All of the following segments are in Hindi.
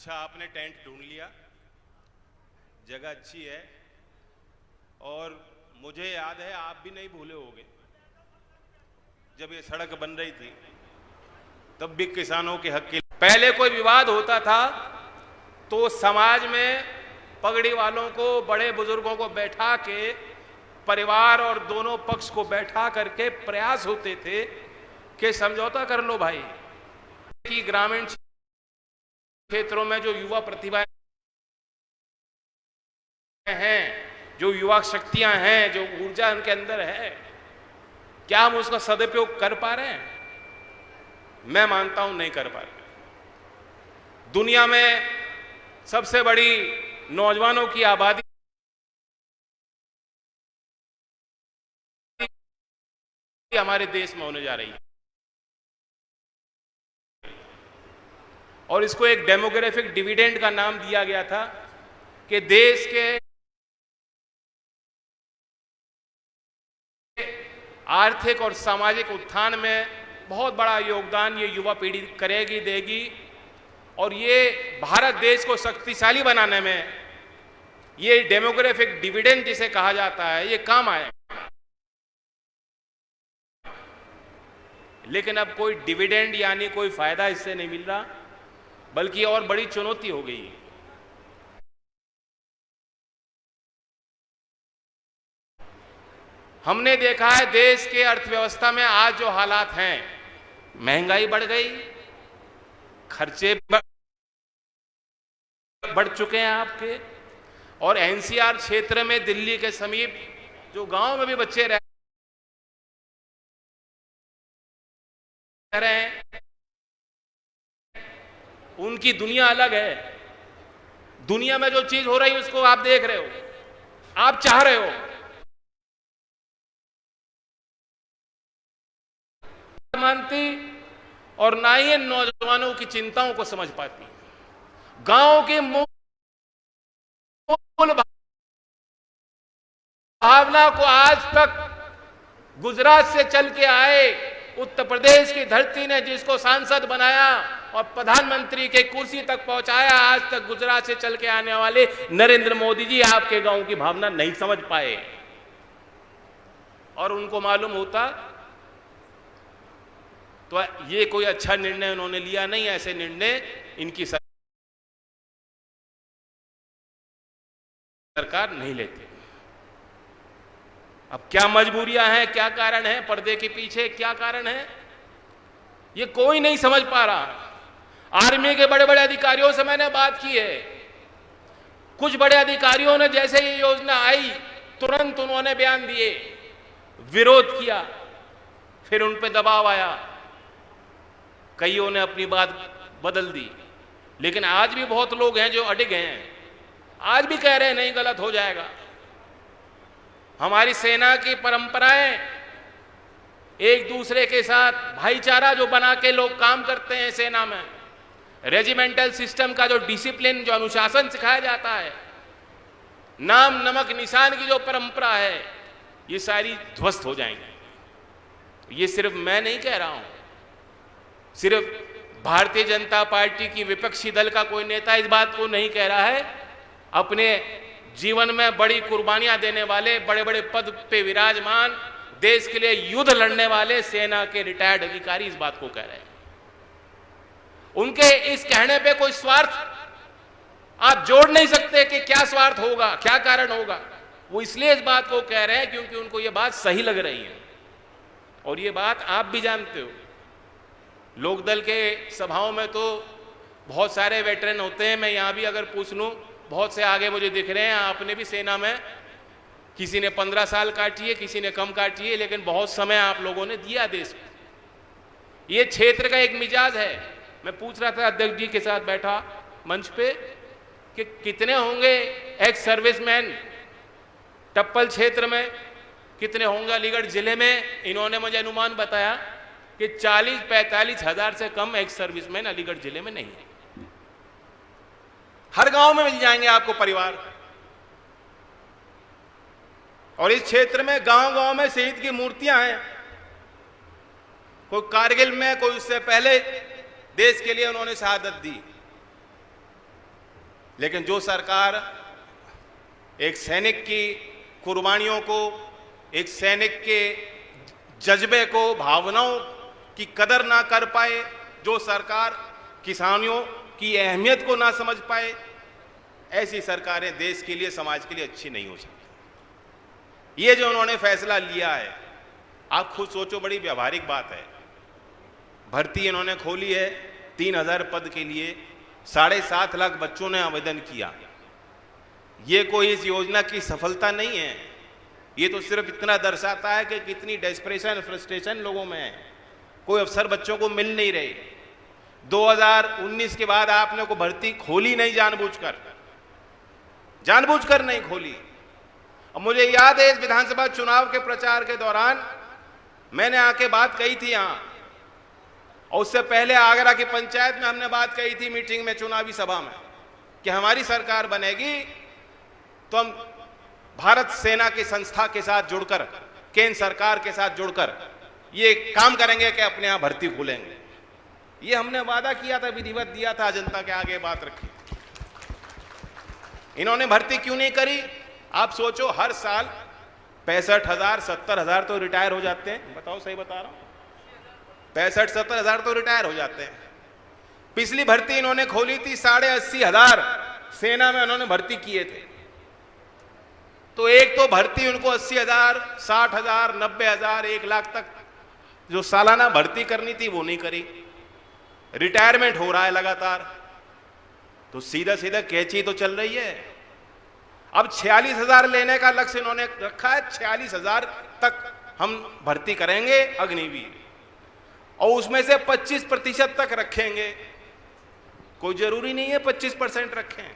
अच्छा, आपने टेंट ढूंढ लिया, जगह अच्छी है। और मुझे याद है, आप भी नहीं भूले होंगे, जब ये सड़क बन रही थी तब भी किसानों के हक के पहले कोई विवाद होता था तो समाज में पगड़ी वालों को, बड़े बुजुर्गों को बैठा के, परिवार और दोनों पक्ष को बैठा करके प्रयास होते थे कि समझौता कर लो भाई। कि ग्रामीण क्षेत्रों में जो युवा प्रतिभाएं हैं, जो युवा शक्तियां हैं, जो ऊर्जा उनके अंदर है, क्या हम उसका सदुपयोग कर पा रहे हैं? मैं मानता हूं नहीं कर पा रहे। दुनिया में सबसे बड़ी नौजवानों की आबादी हमारे देश में होने जा रही है और इसको एक डेमोग्राफिक डिविडेंड का नाम दिया गया था कि देश के आर्थिक और सामाजिक उत्थान में बहुत बड़ा योगदान ये युवा पीढ़ी करेगी, देगी। और ये भारत देश को शक्तिशाली बनाने में ये डेमोग्राफिक डिविडेंड जिसे कहा जाता है, ये काम आएगा। लेकिन अब कोई डिविडेंड यानी कोई फायदा इससे नहीं मिल रहा, बल्कि और बड़ी चुनौती हो गई। हमने देखा है देश के अर्थव्यवस्था में आज जो हालात हैं, महंगाई बढ़ गई, खर्चे बढ़ चुके हैं आपके, और एनसीआर क्षेत्र में दिल्ली के समीप जो गांव में भी बच्चे रह रहे हैं, उनकी दुनिया अलग है। दुनिया में जो चीज हो रही है उसको आप देख रहे हो, आप चाह रहे हो। मानती और ना ही नौजवानों की चिंताओं को समझ पाती। गांव की मूल भावना को आज तक गुजरात से चल के आए, उत्तर प्रदेश की धरती ने जिसको सांसद बनाया और प्रधानमंत्री के कुर्सी तक पहुंचाया, आज तक गुजरात से चल के आने वाले नरेंद्र मोदी जी आपके गांव की भावना नहीं समझ पाए। और उनको मालूम होता तो ये कोई अच्छा निर्णय उन्होंने लिया नहीं। ऐसे निर्णय इनकी सरकार नहीं लेती। अब क्या मजबूरियां हैं, क्या कारण है, पर्दे के पीछे क्या कारण है, ये कोई नहीं समझ पा रहा। आर्मी के बड़े बड़े अधिकारियों से मैंने बात की है। कुछ बड़े अधिकारियों ने जैसे ये योजना आई तुरंत उन्होंने बयान दिए, विरोध किया, फिर उन पर दबाव आया, कईयों ने अपनी बात बदल दी। लेकिन आज भी बहुत लोग हैं जो अडिग हैं, आज भी कह रहे हैं नहीं, गलत हो जाएगा। हमारी सेना की परंपराएं, एक दूसरे के साथ भाईचारा जो बना के लोग काम करते हैं सेना में, रेजिमेंटल सिस्टम का जो डिसिप्लिन, जो अनुशासन सिखाया जाता है, नाम नमक निशान की जो परंपरा है, ये सारी ध्वस्त हो जाएंगी। ये सिर्फ मैं नहीं कह रहा हूं, सिर्फ भारतीय जनता पार्टी की विपक्षी दल का कोई नेता इस बात को नहीं कह रहा है। अपने जीवन में बड़ी कुर्बानियां देने वाले, बड़े बड़े पद पे विराजमान, देश के लिए युद्ध लड़ने वाले सेना के रिटायर्ड अधिकारी इस बात को कह रहे हैं। उनके इस कहने पे कोई स्वार्थ आप जोड़ नहीं सकते कि क्या स्वार्थ होगा, क्या कारण होगा। वो इसलिए इस बात को कह रहे हैं क्योंकि उनको ये बात सही लग रही है। और ये बात आप भी जानते हो, लोकदल के सभाओं में तो बहुत सारे वेटरन होते हैं। मैं यहां भी अगर पूछ लूं, बहुत से आगे मुझे दिख रहे हैं। आपने भी सेना में, किसी ने 15 साल काटी है, किसी ने कम काटी है, लेकिन बहुत समय आप लोगों ने दिया देश को। ये क्षेत्र का एक मिजाज है। मैं पूछ रहा था अध्यक्ष जी के साथ बैठा मंच पे कि कितने होंगे एक्स सर्विसमैन टप्पल क्षेत्र में, कितने होंगे अलीगढ़ जिले में। इन्होंने मुझे अनुमान बताया कि 40-45 हजार से कम एक्स सर्विसमैन अलीगढ़ जिले में नहीं है। हर गांव में मिल जाएंगे आपको परिवार। और इस क्षेत्र में गांव गांव में शहीद की मूर्तियां हैं। कोई कारगिल में, कोई उससे पहले देश के लिए उन्होंने शहादत दी। लेकिन जो सरकार एक सैनिक की कुर्बानियों को, एक सैनिक के जज्बे को, भावनाओं की कदर ना कर पाए, जो सरकार किसानियों की अहमियत को ना समझ पाए, ऐसी सरकारें देश के लिए, समाज के लिए अच्छी नहीं हो सकती। ये जो उन्होंने फैसला लिया है, आप खुद सोचो, बड़ी व्यावहारिक बात है। भर्ती इन्होंने खोली है 3000 पद के लिए, 7.5 लाख बच्चों ने आवेदन किया। ये कोई इस योजना की सफलता नहीं है, ये तो सिर्फ इतना दर्शाता है कि कितनी डेस्परेशन, फ्रस्ट्रेशन लोगों में है। कोई अवसर बच्चों को मिल नहीं रहे। 2019 के बाद आपने को भर्ती खोली नहीं, जानबूझकर नहीं खोली। अब मुझे याद है इस विधानसभा चुनाव के प्रचार के दौरान मैंने आके बात कही थी यहां, और उससे पहले आगरा की पंचायत में हमने बात कही थी मीटिंग में, चुनावी सभा में, कि हमारी सरकार बनेगी तो हम भारत सेना की संस्था के साथ जुड़कर, केंद्र सरकार के साथ जुड़कर ये काम करेंगे कि अपने यहां भर्ती खोलेंगे। ये हमने वादा किया था, विधिवत दिया था, जनता के आगे बात रखी। इन्होंने भर्ती क्यों नहीं करी? आप सोचो, हर साल 65,000, 70,000 तो रिटायर हो जाते हैं। बताओ, सही बता रहा हूं? 65-70,000 तो रिटायर हो जाते हैं। पिछली भर्ती इन्होंने खोली थी 80,000 सेना में उन्होंने भर्ती किए थे। तो एक तो भर्ती उनको 80,000, 60,000, 90,000, 1 लाख तक जो सालाना भर्ती करनी थी वो नहीं करी। रिटायरमेंट हो रहा है लगातार, तो सीधा सीधा कैची तो चल रही है। अब 46,000 लेने का लक्ष्य इन्होंने रखा है। 46,000 तक हम भर्ती करेंगे अग्निवीर, और उसमें से 25% तक रखेंगे। कोई जरूरी नहीं है 25% रखें,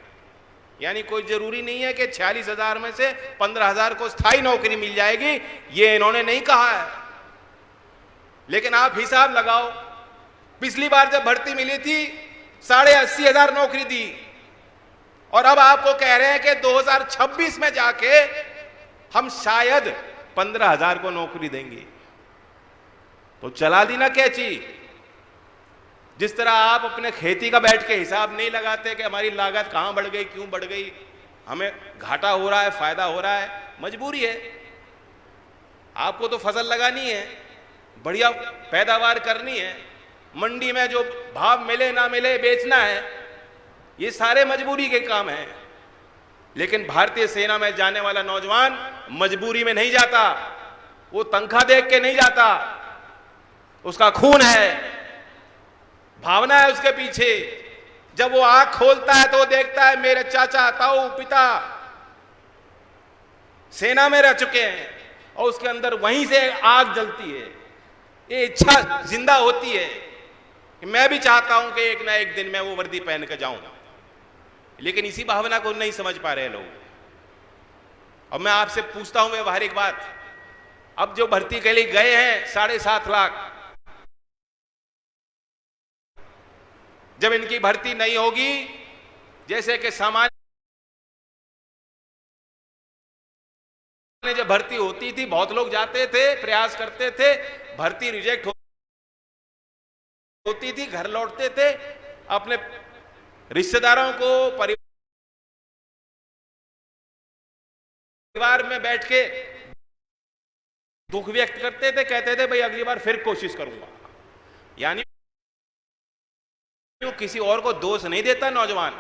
यानी कोई जरूरी नहीं है कि 46,000 में से 15,000 को स्थायी नौकरी मिल जाएगी, ये इन्होंने नहीं कहा है। लेकिन आप हिसाब लगाओ, पिछली बार जब भर्ती मिली थी 80,500 नौकरी दी, और अब आपको कह रहे हैं कि 2026 में जाके हम शायद 15,000 को नौकरी देंगे। तो चला दी ना कैची। जिस तरह आप अपने खेती का बैठ के हिसाब नहीं लगाते कि हमारी लागत कहां बढ़ गई, क्यों बढ़ गई, हमें घाटा हो रहा है, फायदा हो रहा है, मजबूरी है। आपको तो फसल लगानी है, बढ़िया पैदावार करनी है, मंडी में जो भाव मिले ना मिले बेचना है, ये सारे मजबूरी के काम हैं। लेकिन भारतीय सेना में जाने वाला नौजवान मजबूरी में नहीं जाता, वो तनख्वाह देख के नहीं जाता, उसका खून है, भावना है उसके पीछे। जब वो आंख खोलता है तो वो देखता है मेरे चाचा, ताऊ, पिता सेना में रह चुके हैं, और उसके अंदर वहीं से आग जलती है, ये इच्छा जिंदा होती है कि मैं भी चाहता हूं कि एक ना एक दिन मैं वो वर्दी पहन कर जाऊं। लेकिन इसी भावना को नहीं समझ पा रहे लोग। अब मैं आपसे पूछता हूं व्यवहारिक बात, अब जो भर्ती के लिए गए हैं 7.5 लाख, जब इनकी भर्ती नहीं होगी, जैसे कि सामान्य जब भर्ती होती थी बहुत लोग जाते थे, प्रयास करते थे, भर्ती रिजेक्ट होती थी, घर लौटते थे, अपने रिश्तेदारों को, परिवार में बैठ के दुख व्यक्त करते थे, कहते थे भाई अगली बार फिर कोशिश करूंगा। यानी वो किसी और को दोष नहीं देता नौजवान,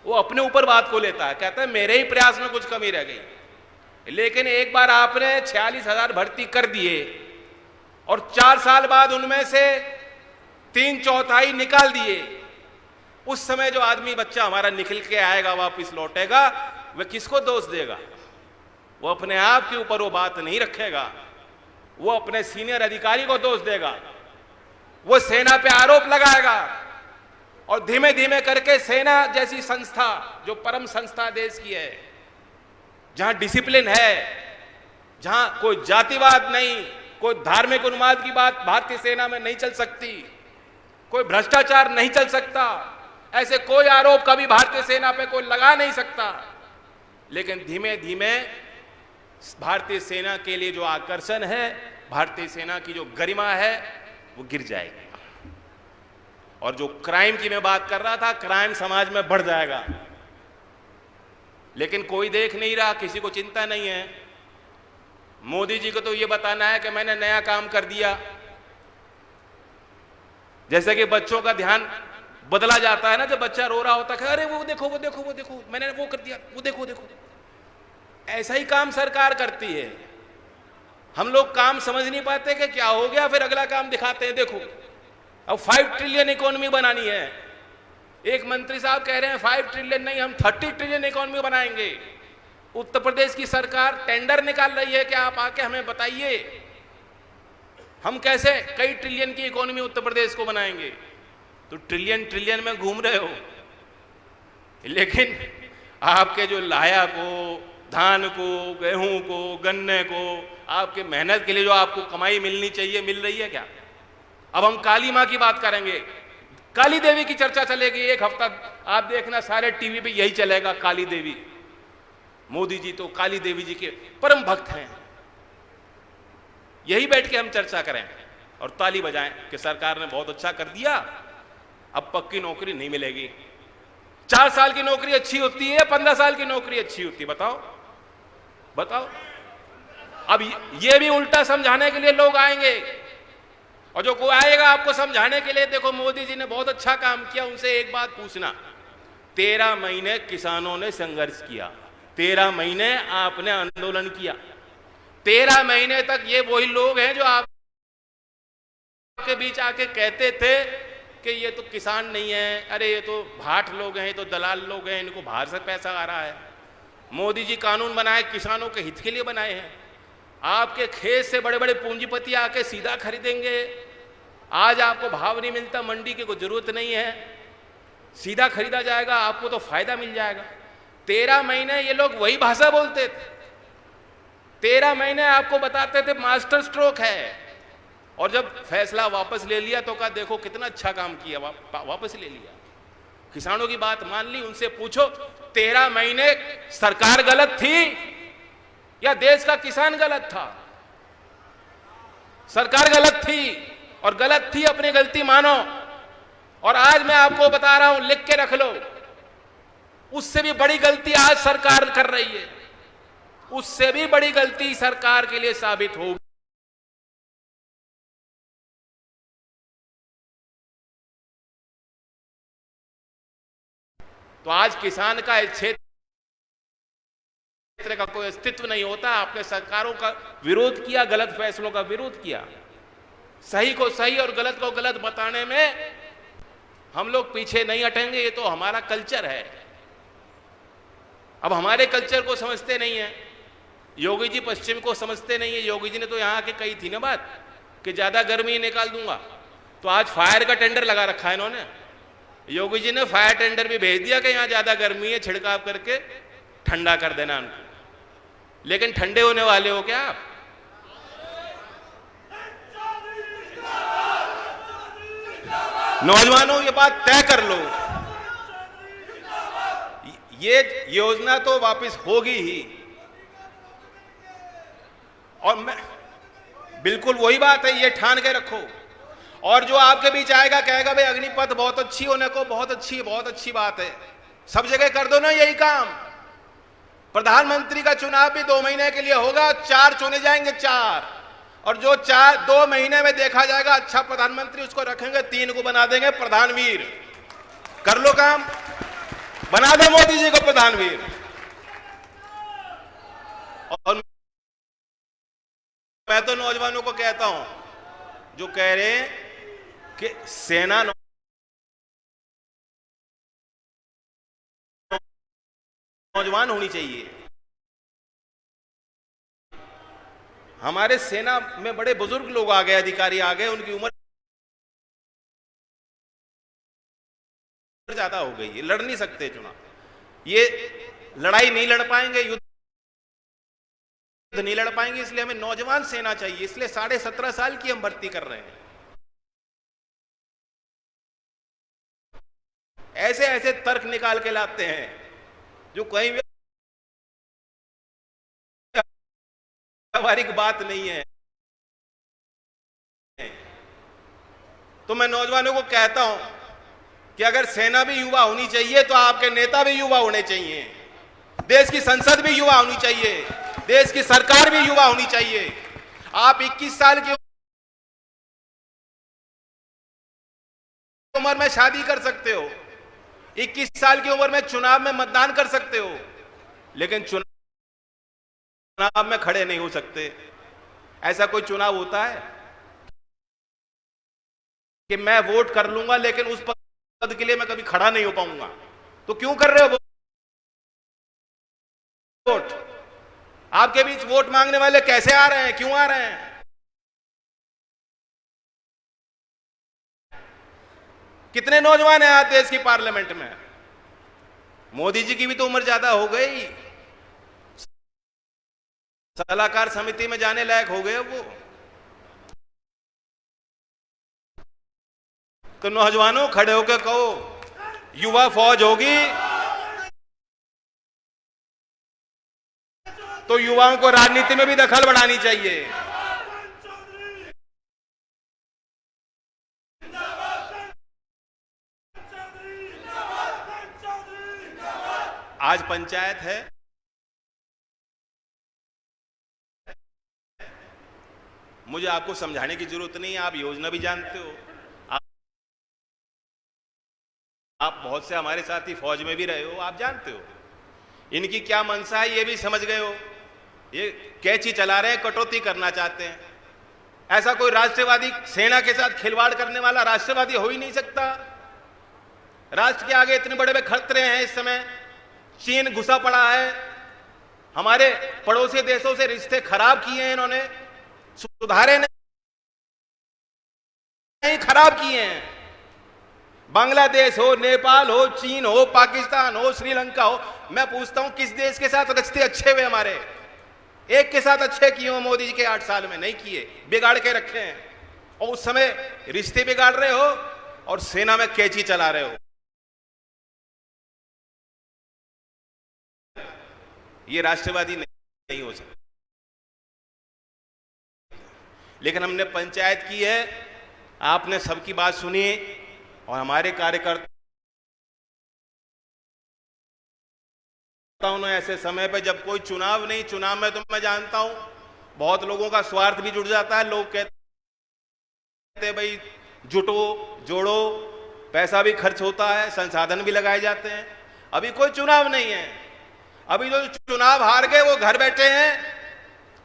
वो अपने ऊपर बात को लेता है, कहता है मेरे ही प्रयास में कुछ कमी रह गई। लेकिन एक बार आपने 46,000 भर्ती कर दिए और 4 साल बाद उनमें से 3/4 निकाल दिए, उस समय जो आदमी बच्चा हमारा निकल के आएगा, वापस लौटेगा, वह किसको दोष देगा? वो अपने आप के ऊपर वो बात नहीं रखेगा, वो अपने सीनियर अधिकारी को दोष देगा, वो सेना पे आरोप लगाएगा, और धीमे धीमे करके सेना जैसी संस्था, जो परम संस्था देश की है, जहां डिसिप्लिन है, जहां कोई जातिवाद नहीं, कोई धार्मिक उन्माद की बात भारतीय सेना में नहीं चल सकती, कोई भ्रष्टाचार नहीं चल सकता, ऐसे कोई आरोप कभी भारतीय सेना पे कोई लगा नहीं सकता। लेकिन धीमे धीमे भारतीय सेना के लिए जो आकर्षण है, भारतीय सेना की जो गरिमा है, वो गिर जाएगी। और जो क्राइम की मैं बात कर रहा था, क्राइम समाज में बढ़ जाएगा। लेकिन कोई देख नहीं रहा, किसी को चिंता नहीं है। मोदी जी को तो ये बताना है कि मैंने नया काम कर दिया। जैसे कि बच्चों का ध्यान बदला जाता है ना, जब बच्चा रो रहा होता है, अरे वो देखो वो देखो वो देखो मैंने वो कर दिया, वो देखो देखो। ऐसा ही काम सरकार करती है। हम लोग काम समझ नहीं पाते कि क्या हो गया, फिर अगला काम दिखाते हैं। देखो अब 5 ट्रिलियन इकोनॉमी बनानी है। एक मंत्री साहब कह रहे हैं 5 ट्रिलियन नहीं, हम 30 ट्रिलियन इकोनॉमी बनाएंगे। उत्तर प्रदेश की सरकार टेंडर निकाल रही है कि आप आके हमें बताइए हम कैसे कई ट्रिलियन की इकोनॉमी उत्तर प्रदेश को बनाएंगे। तो ट्रिलियन ट्रिलियन में घूम रहे हो, लेकिन आपके जो लाया को, धान को, गेहूं को, गन्ने को, आपके मेहनत के लिए जो आपको कमाई मिलनी चाहिए, मिल रही है क्या? अब हम काली मां की बात करेंगे, काली देवी की चर्चा चलेगी। एक हफ्ता आप देखना सारे टीवी पे यही चलेगा, काली देवी। मोदी जी तो काली देवी जी के परम भक्त हैं। यही बैठ के हम चर्चा करें और ताली बजाएं कि सरकार ने बहुत अच्छा कर दिया, अब पक्की नौकरी नहीं मिलेगी। 4 साल की नौकरी अच्छी होती है, 15 साल की नौकरी अच्छी होती है? बताओ बताओ। अब ये भी उल्टा समझाने के लिए लोग आएंगे, और जो कोई आएगा आपको समझाने के लिए, देखो मोदी जी ने बहुत अच्छा काम किया, उनसे एक बात पूछना, 13 महीने किसानों ने संघर्ष किया, 13 महीने आपने आंदोलन किया, 13 महीने तक ये वही लोग हैं जो आपके बीच आके कहते थे कि ये तो किसान नहीं है, अरे ये तो भाट लोग हैं, ये तो दलाल लोग हैं, इनको बाहर से पैसा आ रहा है। मोदी जी कानून बनाए, किसानों के हित के लिए बनाए हैं। आपके खेत से बड़े बड़े पूंजीपति आके सीधा खरीदेंगे। आज आपको भाव नहीं मिलता, मंडी की कोई जरूरत नहीं है, सीधा खरीदा जाएगा, आपको तो फायदा मिल जाएगा। 13 महीने ये लोग वही भाषा बोलते थे, 13 महीने आपको बताते थे मास्टर स्ट्रोक है, और जब फैसला वापस ले लिया तो कहा देखो कितना अच्छा काम किया, वापस ले लिया। किसानों की बात मान ली। उनसे पूछो 13 महीने सरकार गलत थी या देश का किसान गलत था? सरकार गलत थी, और गलत थी, अपनी गलती मानो। और आज मैं आपको बता रहा हूं, लिख के रख लो, उससे भी बड़ी गलती आज सरकार कर रही है, उससे भी बड़ी गलती सरकार के लिए साबित होगी। तो आज किसान का इस क्षेत्र का कोई अस्तित्व नहीं होता। आपने सरकारों का विरोध किया, गलत फैसलों का विरोध किया। सही को सही और गलत को गलत बताने में हम लोग पीछे नहीं हटेंगे, ये तो हमारा कल्चर है। अब हमारे कल्चर को समझते नहीं है, योगी जी पश्चिम को समझते नहीं है। योगी जी ने तो यहां आके कही थी ना बात कि ज्यादा गर्मी निकाल दूंगा, तो आज फायर का टेंडर लगा रखा है इन्होंने। योगी जी ने फायर टेंडर भी भेज दिया कि यहां ज्यादा गर्मी है, छिड़काव करके ठंडा कर देना उनको। लेकिन ठंडे होने वाले हो क्या आप? नौजवानों ये बात तय कर लो, ये योजना तो वापस होगी ही। और मैं बिल्कुल वही बात है, ये ठान के रखो। और जो आपके बीच आएगा कहेगा भाई अग्निपथ बहुत अच्छी होने को, बहुत अच्छी बात है, सब जगह कर दो ना यही काम। प्रधानमंत्री का चुनाव भी 2 महीने के लिए होगा, 4 चुने जाएंगे, 4। और जो 2 महीने में देखा जाएगा अच्छा प्रधानमंत्री, उसको रखेंगे, 3 को बना देंगे प्रधानवीर। कर लो काम, बना दो मोदी जी को प्रधानवीर। और मैं तो नौजवानों को कहता हूं जो कह रहे हैं कि सेना नौजवान होनी चाहिए। हमारे सेना में बड़े बुजुर्ग लोग आ गए, अधिकारी आ गए, उनकी उम्र ज्यादा हो गई है, लड़ नहीं सकते चुनाव, ये लड़ाई नहीं लड़ पाएंगे, युद्ध नहीं लड़ पाएंगे। इसलिए हमें नौजवान सेना चाहिए, इसलिए 17.5 साल की हम भर्ती कर रहे हैं। ऐसे ऐसे तर्क निकाल के लाते हैं जो कहीं भी व्यावहारिक बात नहीं है। तो मैं नौजवानों को कहता हूं कि अगर सेना भी युवा होनी चाहिए तो आपके नेता भी युवा होने चाहिए। देश की संसद भी युवा होनी चाहिए, देश की सरकार भी युवा होनी चाहिए। आप 21 साल की उम्र में शादी कर सकते हो, 21 साल की उम्र में चुनाव में मतदान कर सकते हो, लेकिन चुनाव में खड़े नहीं हो सकते। ऐसा कोई चुनाव होता है कि मैं वोट कर लूंगा लेकिन उस पद के लिए मैं कभी खड़ा नहीं हो पाऊंगा? तो क्यों कर रहे हो वोट? आपके बीच वोट मांगने वाले कैसे आ रहे हैं, क्यों आ रहे हैं? कितने नौजवान हैं आज देश की पार्लियामेंट में? मोदी जी की भी तो उम्र ज्यादा हो गई, सलाहकार समिति में जाने लायक हो गए वो। तो नौजवानों खड़े होकर कहो युवा फौज होगी तो युवाओं को राजनीति में भी दखल बढ़ानी चाहिए। आज पंचायत है, मुझे आपको समझाने की जरूरत नहीं है, आप योजना भी जानते हो। आप बहुत से हमारे साथी फौज में भी रहे हो, आप जानते हो इनकी क्या मंशा है, ये भी समझ गए हो। ये कैची चला रहे हैं, कटौती करना चाहते हैं। ऐसा कोई राष्ट्रवादी सेना के साथ खिलवाड़ करने वाला राष्ट्रवादी हो ही नहीं सकता। राष्ट्र के आगे इतने बड़े बड़े खतरे हैं इस समय। चीन घुसा पड़ा है, हमारे पड़ोसी देशों से रिश्ते खराब किए हैं इन्होंने, सुधारे नहीं, खराब किए हैं। बांग्लादेश हो, नेपाल हो, चीन हो, पाकिस्तान हो, श्रीलंका हो, मैं पूछता हूं किस देश के साथ रिश्ते अच्छे हुए हमारे? एक के साथ अच्छे किए हो मोदी जी के 8 साल में? नहीं किए, बिगाड़ के रखे हैं। और उस समय रिश्ते बिगाड़ रहे हो और सेना में कैची चला रहे हो। ये राष्ट्रवादी नहीं हो सकता। लेकिन हमने पंचायत की है, आपने सबकी बात सुनी और हमारे कार्यकर्ताओं ने ऐसे समय पे जब कोई चुनाव नहीं, चुनाव में तो मैं जानता हूं बहुत लोगों का स्वार्थ भी जुड़ जाता है। लोग कहते हैं भाई जुटो, जोड़ो, पैसा भी खर्च होता है, संसाधन भी लगाए जाते हैं। अभी कोई चुनाव नहीं है, अभी जो चुनाव हार गए वो घर बैठे हैं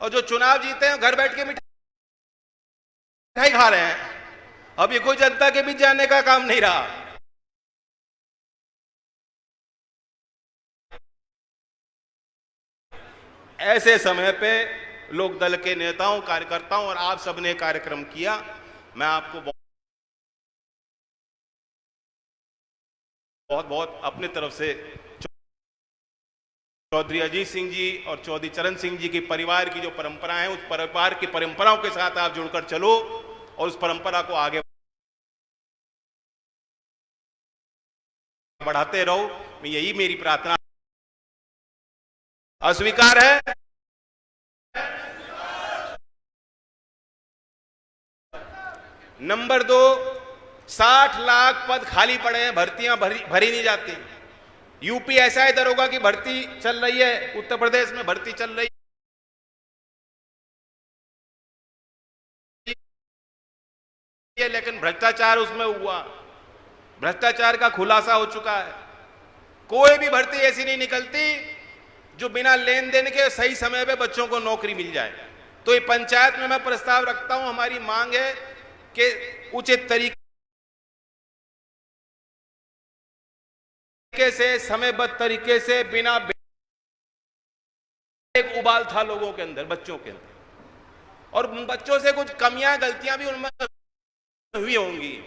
और जो चुनाव जीते हैं घर बैठ के मिठाई खा रहे हैं। अभी कोई जनता के बीच जाने का काम नहीं रहा। ऐसे समय पे लोक दल के नेताओं, कार्यकर्ताओं और आप सबने कार्यक्रम किया। मैं आपको बहुत बहुत अपनी तरफ से चौधरी अजीत सिंह जी और चौधरी चरण सिंह जी की परिवार की जो परंपरा है, उस परिवार की परंपराओं के साथ आप जुड़कर चलो और उस परंपरा को आगे बढ़ाते रहो। यही मेरी प्रार्थना। अस्वीकार है? नंबर 2, 60 लाख पद खाली पड़े हैं, भर्तियां भरी नहीं जाती। यूपी ऐसा है दरोगा की भर्ती चल रही है, उत्तर प्रदेश में भर्ती चल रही है, लेकिन भ्रष्टाचार उसमें हुआ, भ्रष्टाचार का खुलासा हो चुका है। कोई भी भर्ती ऐसी नहीं निकलती जो बिना लेन देन के सही समय पे बच्चों को नौकरी मिल जाए। तो ये पंचायत में मैं प्रस्ताव रखता हूं, हमारी मांग है कि उचित तरीके से, समयबद्ध तरीके से, बिना एक उबाल था लोगों के अंदर, बच्चों के अंदर, और बच्चों से कुछ कमियां, गलतियां भी उनमें हुई होंगी।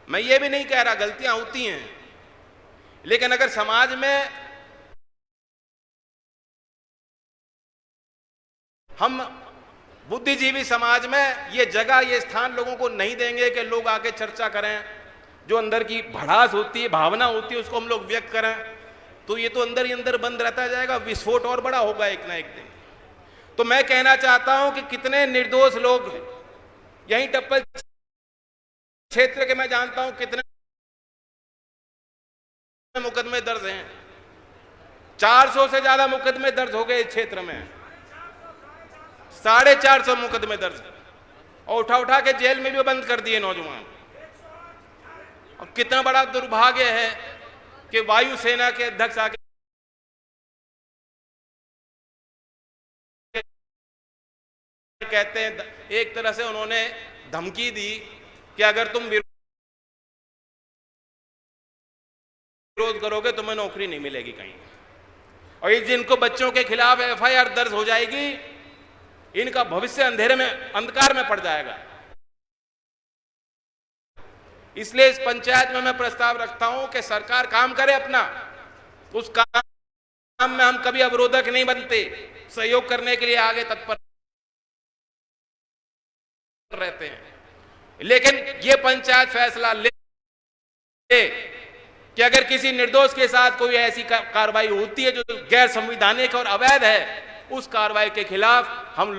मैं ये भी नहीं कह रहा गलतियां होती हैं, लेकिन अगर समाज में हम बुद्धिजीवी समाज में ये जगह, ये स्थान लोगों को नहीं देंगे कि लोग आके चर्चा करें, जो अंदर की भड़ास होती है, भावना होती है, उसको हम लोग व्यक्त करें, तो ये तो अंदर ही अंदर बंद रहता जाएगा, विस्फोट और बड़ा होगा एक ना एक दिन। तो मैं कहना चाहता हूं कि कितने निर्दोष लोग यहीं टप्पल क्षेत्र के, मैं जानता हूं कितने मुकदमे दर्ज हैं, 400 से ज्यादा मुकदमे दर्ज हो गए इस क्षेत्र में, 450 मुकदमे दर्ज, और उठा उठा के जेल में भी बंद कर दिए नौजवान। अब कितना बड़ा दुर्भाग्य है कि वायुसेना के अध्यक्ष आके कहते हैं, एक तरह से उन्होंने धमकी दी कि अगर तुम विरोध करोगे तुम्हें नौकरी नहीं मिलेगी कहीं, और इस जिनको बच्चों के खिलाफ एफआईआर दर्ज हो जाएगी, इनका भविष्य अंधेरे में, अंधकार में पड़ जाएगा। इसलिए इस पंचायत में मैं प्रस्ताव रखता हूं कि सरकार काम करे अपना, उस काम में हम कभी अवरोधक नहीं बनते, सहयोग करने के लिए आगे तत्पर रहते हैं। लेकिन ये पंचायत फैसला ले कि अगर किसी निर्दोष के साथ कोई ऐसी कार्रवाई होती है जो गैर संवैधानिक और अवैध है, उस कार्रवाई के खिलाफ हम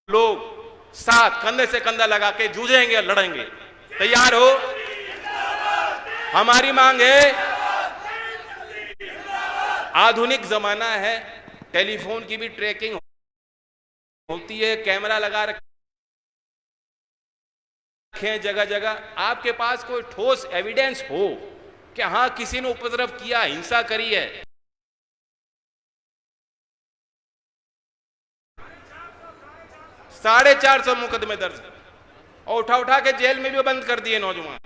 लोग साथ कंधे से कंधा लगा के जूझेंगे, लड़ेंगे। तैयार हो? हमारी मांग है, आधुनिक जमाना है, टेलीफोन की भी ट्रैकिंग होती है, कैमरा लगा रखें जगह जगह। आपके पास कोई ठोस एविडेंस हो कि हां किसी ने उपद्रव किया, हिंसा करी है, 450 मुकदमे दर्ज, और उठा उठा के जेल में भी बंद कर दिए नौजवान।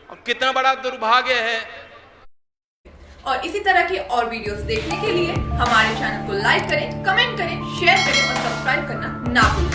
अब कितना बड़ा दुर्भाग्य है। और इसी तरह की और वीडियोस देखने के लिए हमारे चैनल को लाइक करें, कमेंट करें, शेयर करें और सब्सक्राइब करना ना भूलें।